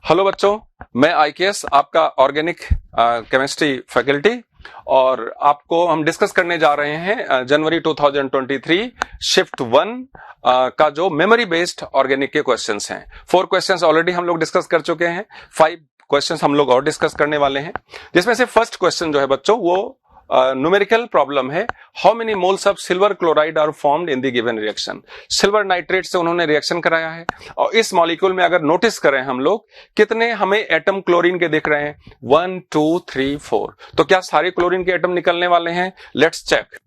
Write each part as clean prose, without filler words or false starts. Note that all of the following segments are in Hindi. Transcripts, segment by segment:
हेलो बच्चों, मैं आईकेएस आपका ऑर्गेनिक केमिस्ट्री फैकल्टी और आपको हम डिस्कस करने जा रहे हैं जनवरी 2023 शिफ्ट 1 का जो मेमोरी बेस्ड ऑर्गेनिक के क्वेश्चंस हैं। 4 क्वेश्चंस ऑलरेडी हम लोग डिस्कस कर चुके हैं, 5 क्वेश्चंस हम लोग और डिस्कस करने वाले हैं, जिसमें से फर्स्ट क्वेश्चन जो है बच्चों वो न्यूमेरिकल प्रॉब्लम है। How many moles of silver chloride are formed in the given reaction. Silver nitrate से उन्होंने रिएक्शन कराया है और इस मॉलिक्यूल में अगर नोटिस करें हम लोग कितने हमें एटम क्लोरीन के दिख रहे हैं, 1 2 3 4। तो क्या सारे क्लोरीन के एटम निकलने वाले हैं? Let's check.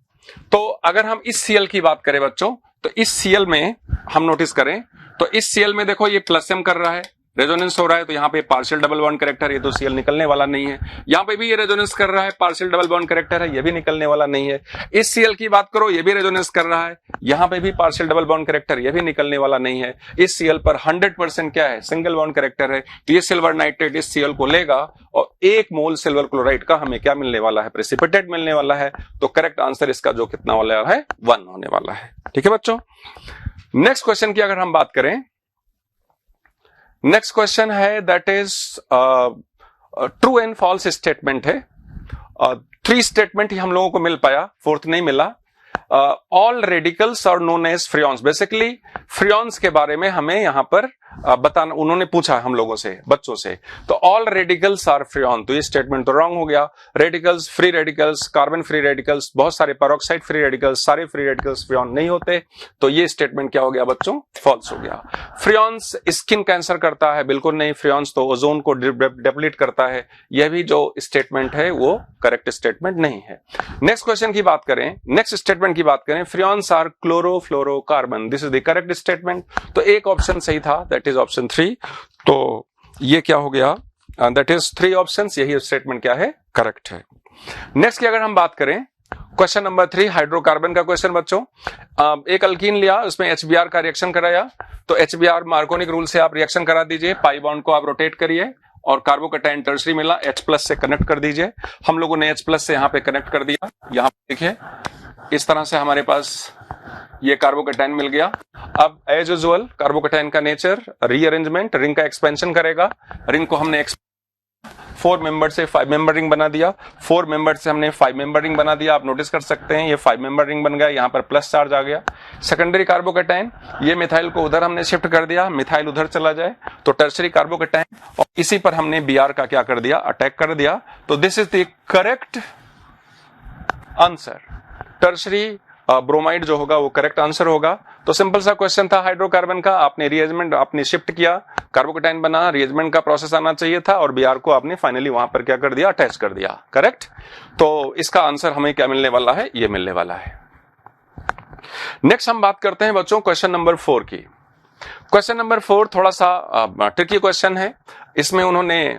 तो अगर हम इस सीएल की बात करें बच्चों, तो इस सीएल में हम नोटिस करें तो इस सीएल में देखो ये प्लस एम कर रहा है, रेजोनेंस हो रहा है, तो यहाँ पे पार्शियल डबल बॉन्ड कैरेक्टर, ये तो सीएल निकलने वाला नहीं है। यहाँ पे भी ये रेजोनेंस कर रहा है, पार्शियल डबल बॉन्ड कैरेक्टर है, ये भी निकलने वाला नहीं है। इस सीएल की बात करो, ये भी रेजोनेंस कर रहा है, यहाँ पे भी पार्शियल डबल बॉन्ड कैरेक्टर, ये भी निकलने वाला नहीं है। इस सीएल पर 100% क्या है? सिंगल बॉन्ड कैरेक्टर है। तो ये सिल्वर नाइट्रेट इस सीएल को लेगा और 1 मोल सिल्वर क्लोराइड का हमें क्या मिलने वाला है? प्रेसिपिटेट मिलने वाला है। तो करेक्ट आंसर इसका जो कितना वाला है? 1 होने वाला है। ठीक है बच्चों। नेक्स्ट क्वेश्चन की अगर हम बात करें, नेक्स्ट क्वेश्चन है that is true and false statement है। 3 स्टेटमेंट ही हम लोगों को मिल पाया, 4th नहीं मिला। All radicals are known as freons. Basically freons के बारे में हमें यहां पर बताना उन्होंने पूछा हम लोगों से, बच्चों से। तो ऑल रेडिकल्स आर फ्रियॉन, तो ये स्टेटमेंट तो रॉन्ग हो गया। Radicals, free radicals, carbon free radicals, बहुत सारे पेरोक्साइड फ्री रेडिकल्स, सारे फ्री रेडिकल्स फ्रियॉन नहीं होते। तो ये स्टेटमेंट क्या हो गया बच्चों? फॉल्स हो गया। फ्रियॉन्स स्किन कैंसर करता है, बिल्कुल नहीं। फ्रियॉन्स तो ओजोन को डिप्लीट करता है। यह भी जो स्टेटमेंट है वो करेक्ट स्टेटमेंट नहीं है। नेक्स्ट क्वेश्चन की बात करें, नेक्स्ट स्टेटमेंट की बात करें, freons are chlorofluorocarbon, this is the correct statement. तो एक ऑप्शन सही था, दैट इज ऑप्शन 3। तो ये क्या हो गया? दैट इज 3 ऑप्शंस, यही स्टेटमेंट क्या है? करेक्ट है। नेक्स्ट की अगर हम बात करें, क्वेश्चन नंबर 3 हाइड्रोकार्बन का क्वेश्चन बच्चों। एक अल्कीन लिया, उसमें HBr का रिएक्शन कराया। तो HBr मार्कोनिक रूल से आप रिएक्शन करा दीजिए, पाई बॉन्ड को आप रोटेट करिए और कार्बोकैटायन टर्शरी मिला, H+ से कनेक्ट कर दीजिए। हम लोगों ने H+ से यहां पे कनेक्ट कर दिया। यहां पे देखिए इस तरह से हमारे पास ये कार्बोकैटायन मिल गया। अब एज यूजुअल कार्बोकैटायन का नेचर, रीअरेंजमेंट, रिंग का एक्सपेंशन करेगा। रिंग को हमने 4 मेंबर से 5 मेंबर रिंग बना दिया, 4 मेंबर से हमने 5 मेंबर रिंग बना दिया। आप नोटिस कर सकते हैं ये 5 मेंबर रिंग बन गया, यहाँ पर प्लस चार्ज आ गया। सेकेंडरी कार्बोकैटायन, ये मिथाइल को उधर हमने शिफ्ट कर दिया, मिथाइल उधर चला जाए तो टर्शरी कार्बोकैटायन, और इसी पर हमने Br का क्या कर दिया? अटैक कर दिया। तो this is the correct answer. Tertiary bromide जो होगा वो करेक्ट आंसर होगा। तो सिंपल सा क्वेश्चन था हाइड्रोकार्बन का। आपने रिएजमेंट आपने शिफ्ट किया, कार्बोकैटायन बना, रिएजमेंट का प्रोसेस आना चाहिए था और Br को आपने फाइनली वहां पर क्या कर दिया? अटैच कर दिया। करेक्ट। तो इसका आंसर हमें क्या मिलने वाला है? ये मिलने वाला है। नेक्स्ट हम बात करते हैं बच्चों क्वेश्चन नंबर 4 की। क्वेश्चन नंबर 4 थोड़ा सा ट्रिकी क्वेश्चन है। इसमें उन्होंने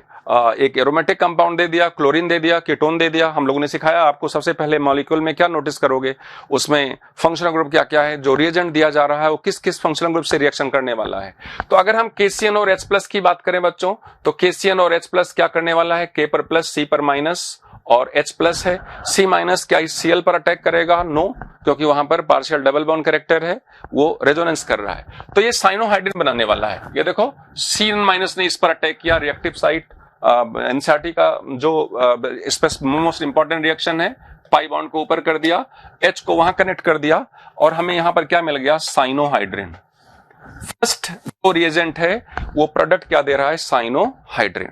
एक एरोमेटिक कंपाउंड दे दिया, क्लोरीन दे दिया, कीटोन दे दिया। हम लोगों ने सिखाया आपको सबसे पहले मॉलिक्यूल में क्या नोटिस करोगे, उसमें फंक्शनल ग्रुप क्या क्या है, जो रिएजेंट दिया जा रहा है वो किस किस फंक्शनल ग्रुप से रिएक्शन करने वाला है। तो अगर हम KCN और H+ की बात करें बच्चों, तो KCN और H+ क्या करने वाला है? K पर प्लस, C पर माइनस और H+ है। C- क्या इस Cl पर अटैक करेगा? नो, क्योंकि वहां पर पार्शियल डबल बॉन्ड कैरेक्टर है, वो रेजोनेंस कर रहा है। तो ये साइनोहाइड्रिन बनाने वाला है। ये देखो C- ने इस पर अटैक किया, रिएक्टिव साइट एनसीईआरटी का जो मोस्ट इंपॉर्टेंट रिएक्शन है, पाई बॉन्ड को ऊपर कर दिया, H को वहां कनेक्ट कर दिया और हमें यहां पर क्या मिल गया? साइनोहाइड्रिन। फर्स्ट जो रिएजेंट है वो प्रोडक्ट क्या दे रहा है? साइनोहाइड्रिन।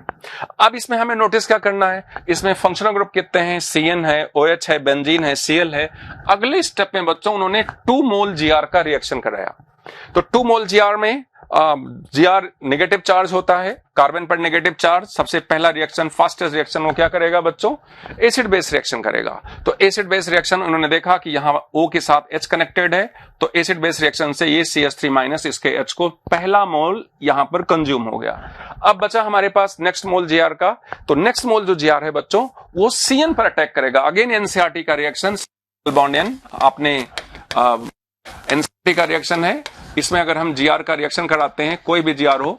अब इसमें हमें नोटिस क्या करना है? इसमें फंक्शनल ग्रुप कितने हैं? CN है, OH है, बेंजीन है, Cl है। अगले स्टेप में बच्चों उन्होंने 2 मोल Gr का रिएक्शन कराया। तो 2 मोल Gr में Gr नेगेटिव चार्ज होता है, कार्बन पर नेगेटिव चार्ज। सबसे पहला रिएक्शन, फास्टेस्ट रिएक्शन वो क्या करेगा बच्चों? एसिड बेस रिएक्शन करेगा। तो एसिड बेस रिएक्शन उन्होंने देखा कि यहां O के साथ H कनेक्टेड है, तो एसिड बेस रिएक्शन से ये CH3- इसके H को पहला मोल यहां पर कंज्यूम हो गया। अब बचा हमारे पास नेक्स्ट मोल Gr का। तो नेक्स्ट मोल जो Gr है बच्चों वो CN पर अटैक करेगा। अगेन एनसीईआरटी का रिएक्शन, बॉन्ड N, आपने एनसीईआरटी का रिएक्शन है। इसमें अगर हम Gr का रिएक्शन कराते हैं, कोई भी Gr हो,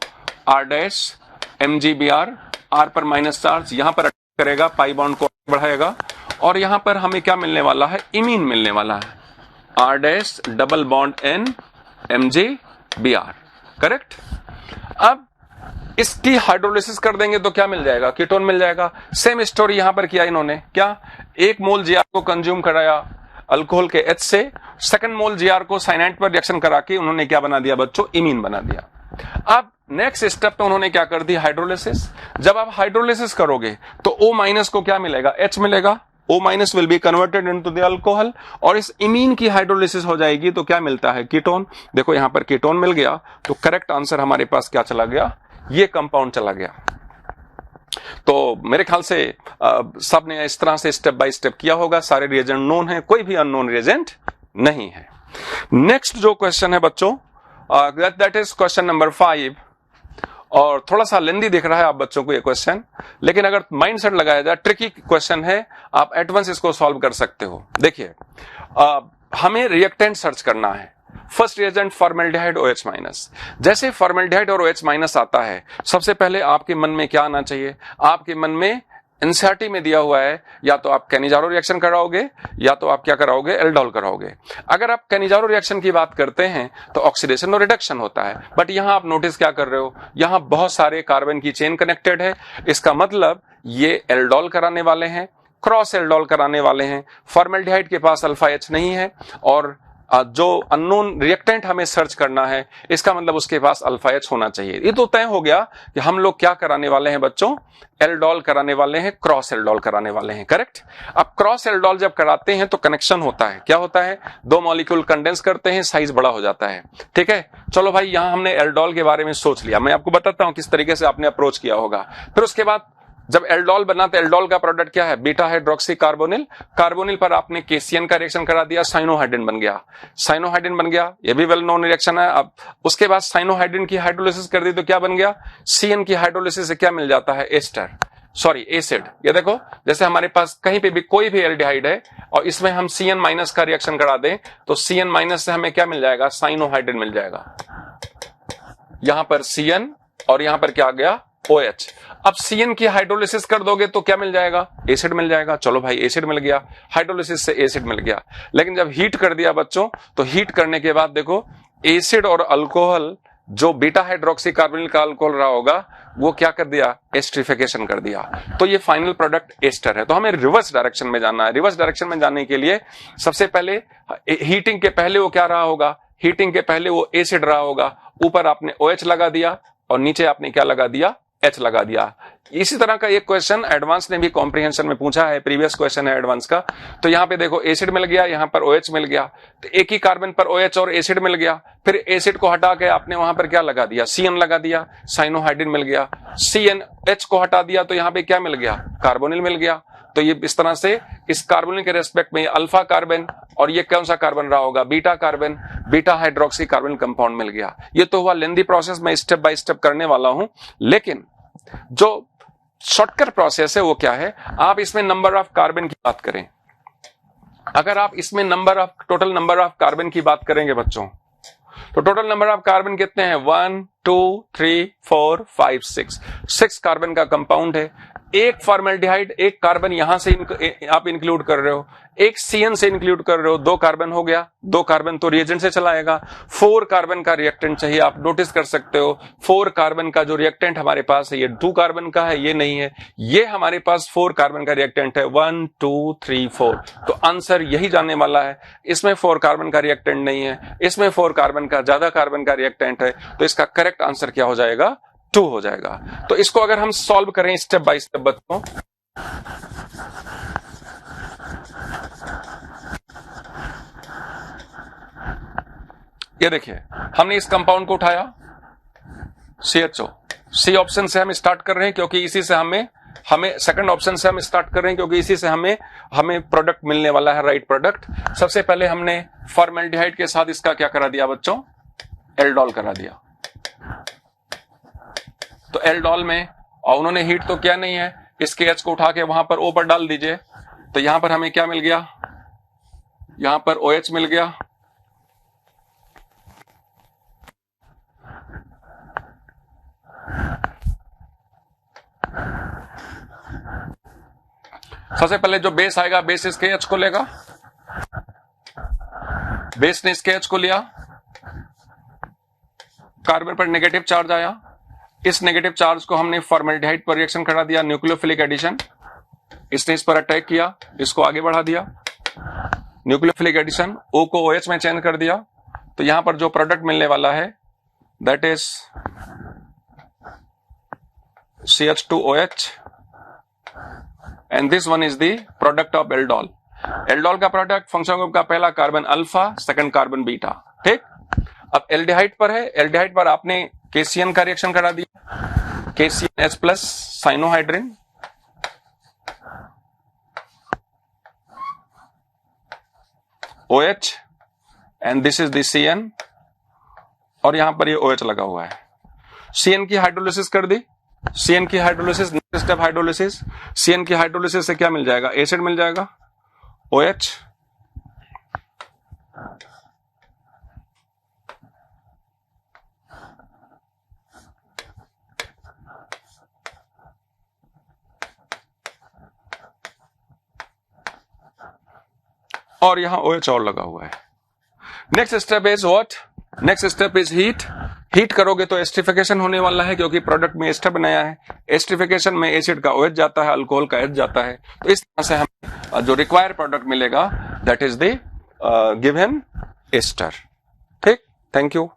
R' MgBr, R पर माइनस चार्ज यहां पर अटैक करेगा, पाई बॉन्ड को बढ़ाएगा और यहां पर हमें क्या मिलने वाला है? इमीन मिलने वाला है, R' double bond N MgBr। Correct. अब इसकी हाइड्रोलिसिस कर देंगे तो क्या मिल जाएगा, कीटोन मिल जाएगा। सेम स्टोरी यहां पर किया इन्होंने, क्या 1 मोल जीआर को कंज्यूम कराया अल्कोहल के H से, सेकंड मोल जीआर को साइनाइड पर रिएक्शन करा के उन्होंने क्या बना दिया बच्चों, इमीन बना दिया। अब नेक्स्ट स्टेप पे उन्होंने क्या कर दी, हाइड्रोलिसिस। जब आप हाइड्रोलिसिस करोगे तो O माइनस को क्या मिलेगा, H मिलेगा, O minus will be converted into the alcohol, और इस इमीन की हाइड्रोलिसिस हो जाएगी तो क्या मिलता है, कीटोन। देखो यहां पर कीटोन मिल गया, तो करेक्ट आंसर हमारे पास क्या चला गया, ये कंपाउंड चला गया। तो मेरे ख्याल से सब ने इस तरह से स्टेप बाय स्टेप किया होगा, सारे रिएजेंट नोन है, कोई भी अननोन रिएजेंट नहीं है। नेक्स्ट जो क्वेश्चन है बच्चों, दैट इज क्वेश्चन नंबर 5, और थोड़ा सा लेंदी दिख रहा है आप बच्चों को ये क्वेश्चन, लेकिन अगर माइंडसेट लगाया जाए, ट्रिकी क्वेश्चन है, आप एट वंस इसको सॉल्व कर सकते हो। देखिए हमें रिएक्टेंट सर्च करना है, first reagent formaldehyde OH minus. जैसे फॉर्मेल्डिहाइड और OH माइनस आता है, सबसे पहले आपके मन में क्या आना चाहिए, आपके मन में एनसीईआरटी में दिया हुआ है, या तो आप कैनिजारो रिएक्शन कराओगे या तो आप क्या कराओगे, एल्डोल कराओगे। अगर आप कैनिजारो रिएक्शन की बात करते हैं तो ऑक्सीडेशन और रिडक्शन होता है, बट यहां आप नोटिस क्या कर रहे हो, यहां बहुत सारे कार्बन की चेन कनेक्टेड है, इसका मतलब ये एल्डोल कराने वाले हैं, क्रॉस एल्डोल कराने वाले हैं। फॉर्मेल्डिहाइड के पास अल्फा H नहीं है, और जो अननोन रिएक्टेंट हमें सर्च करना है, इसका मतलब उसके पास अल्फा H होना चाहिए। ये तो तय हो गया कि हम लोग क्या कराने वाले हैं बच्चों, एल्डोल कराने वाले हैं, क्रॉस एल्डोल कराने वाले हैं, करेक्ट। अब क्रॉस एल्डोल जब कराते हैं तो कनेक्शन होता है, क्या होता है, 2 मॉलिक्यूल कंडेंस करते हैं, साइज बड़ा हो जाता है, ठीक है। चलो भाई, यहां हमने एल्डोल के बारे में सोच लिया, मैं आपको बताता हूं किस तरीके से आपने अप्रोच किया होगा। फिर उसके बाद जब एल्डोल बना तो एल्डोल का प्रोडक्ट क्या है, बीटा हाइड्रोक्सी कार्बोनिल, कार्बोनिल पर आपने केसीएन का रिएक्शन करा दिया, साइनोहाइड्रिन बन गया, साइनोहाइड्रिन बन गया, ये भी वेल नोन रिएक्शन है। अब उसके बाद साइनोहाइड्रिन की हाइड्रोलिसिस कर दी तो क्या बन गया, सीएन की हाइड्रोलिसिस से क्या मिल जाता है, एस्टर, सॉरी एसिड। ये देखो, जैसे हमारे पास कहीं पे भी कोई भी एल्डिहाइड है और इसमें हम सीएन माइनस का रिएक्शन करा दें तो सीएन माइनस से हमें क्या मिल जाएगा, साइनोहाइड्रिन मिल जाएगा। यहां पर सीएन और यहां पर क्या आ गया, OH। अब सीएन की हाइड्रोलिसिस कर दोगे तो क्या मिल जाएगा, एसिड मिल जाएगा। चलो भाई, एसिड मिल गया, हाइड्रोलिसिस से एसिड मिल गया। लेकिन जब हीट कर दिया बच्चों, तो हीट करने के बाद देखो एसिड और अल्कोहल, जो बीटा हाइड्रोक्सी कार्बोनिल का अल्कोहल रहा होगा, वो क्या कर दिया, एस्टरिफिकेशन कर दिया, तो ये फाइनल प्रोडक्ट एस्टर है। तो हमें रिवर्स डायरेक्शन में जाना है। रिवर्स डायरेक्शन में जाने के लिए सबसे पहले हीटिंग के पहले वो क्या रहा होगा, हीटिंग के पहले वो एसिड रहा होगा, ऊपर आपने OH लगा दिया और नीचे आपने क्या लगा दिया, H लगा दिया। इसी तरह का एक क्वेश्चन एडवांस ने भी कॉम्प्रिहेंशन में पूछा है, प्रीवियस क्वेश्चन है एडवांस का। तो यहां पे देखो एसिड मिल गया, यहां पर OH मिल गया, तो एक ही कार्बन पर OH और एसिड मिल गया। फिर एसिड को हटा के आपने वहां पर क्या लगा दिया, CN लगा दिया, साइनोहाइड्रिन मिल गया। CnH को हटा दिया तो यहां पे क्या मिल गया, कार्बोनिल मिल गया। तो ये इस तरह से इस कार्बोनिल के रेस्पेक्ट में अल्फा कार्बन, और ये कौन सा कार्बन रहा होगा, beta carbon, beta hydroxy carbon compound मिल गया। ये तो हुआ लेंदी प्रोसेस, मैं स्टेप बाय स्टेप करने वाला हूं। लेकिन जो शॉर्टकट प्रोसेस है वो क्या है, आप इसमें नंबर ऑफ कार्बन की बात करें, अगर आप इसमें टोटल नंबर ऑफ कार्बन की बात करेंगे बच्चों, तो टोटल नंबर ऑफ कार्बन कितने हैं, 1 2 3 4 5 6 कार्बन का कंपाउंड है। एक फॉर्मेल्डिहाइड, एक कार्बन यहां से आप इंक्लूड कर रहे हो, एक CN से इंक्लूड कर रहे हो, 2 कार्बन हो गया, 2 कार्बन तो रिएजेंट से चला आएगा। 4 कार्बन का रिएक्टेंट चाहिए, आप नोटिस कर सकते हो 4 कार्बन का जो रिएक्टेंट हमारे पास है, ये 2 कार्बन का है, ये नहीं है, ये हमारे पास 4 कार्बन का रिएक्टेंट है, 1 2 3 4। तो आंसर यही जाने वाला है, इसमें 4 कार्बन का रिएक्टेंट नहीं है, इसमें 4 कार्बन का ज्यादा कार्बन का रिएक्टेंट है, तो इसका करेक्ट आंसर क्या हो जाएगा, 2 हो जाएगा। तो इसको अगर हम सॉल्व करें स्टेप बाय स्टेप बच्चों, ये देखिए हमने इस कंपाउंड को उठाया CHO, सी ऑप्शन से हम स्टार्ट कर रहे हैं क्योंकि इसी से हमें सेकंड ऑप्शन से हम स्टार्ट कर रहे हैं क्योंकि इसी से हमें प्रोडक्ट मिलने वाला है, राइट प्रोडक्ट। सबसे पहले हमने फॉर्मेल्डिहाइड के साथ इसका क्या करा दिया बच्चों, एल्डोल करा दिया। तो एल्डोल में, और उन्होंने हीट तो किया नहीं है, इसके H को उठा के वहां पर O पर डाल दीजिए, तो यहां पर हमें क्या मिल गया, यहां पर OH मिल गया, सबसे पहले जो बेस आएगा, बेस इसके H को लेगा, बेस ने इसके H को लिया, कार्बन पर नेगेटिव चार्ज आया, इस नेगेटिव चार्ज को हमने फॉर्मेल्डिहाइड पर रिएक्शन करा दिया, न्यूक्लियोफिलिक एडिशन, इसने इस पर अटैक किया, इसको आगे बढ़ा दिया, न्यूक्लियोफिलिक एडिशन, O को OH में चेंज कर दिया, तो यहां पर जो प्रोडक्ट मिलने वाला है that is CH2OH and this one is the product of aldol. Aldol का प्रोडक्ट फंक्शनल ग्रुप का पहला carbon alpha, second carbon beta, ठीक। अब एल्डिहाइड पर है, एल्डिहाइड पर आपने KCN का रिएक्शन करा दिया, KCNH plus cyanohydrin, OH and this is the CN, और यहां पर ये OH लगा हुआ है। CN की हाइड्रोलिसिस कर दी, CN की hydrolysis, next step hydrolysis, CN की हाइड्रोलिसिस से क्या मिल जाएगा, एसिड मिल जाएगा, OH, और यहां OH और लगा हुआ है। Next step is what, next step is heat. Heat करोगे तो एस्टरिफिकेशन होने वाला है, क्योंकि प्रोडक्ट में एस्टर बनाया है। एस्टरिफिकेशन में एसिड का OH जाता है, अल्कोहल का H जाता है, तो इस तरह से हमें जो रिक्वायर्ड प्रोडक्ट मिलेगा that is the given ester. ठीक, थैंक यू।